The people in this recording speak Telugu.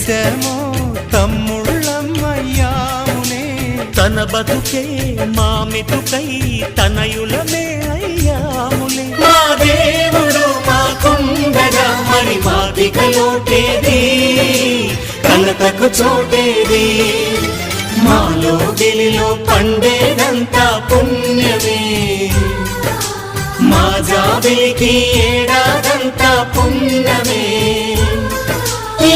కలిసామో తమ్ముళ్ళమ్మయ్యామునే తన బతుకే మా మెతుకై తనయులమే అయ్యాములే మా దేవుడు మాకుండగా మరి మాదిక లోటేది కలతకు చోటేది మాలో గిలిలో పండేదంతా పుణ్యమే మా జాబిలికి ఏడాదంతా పుణ్యమే ఈ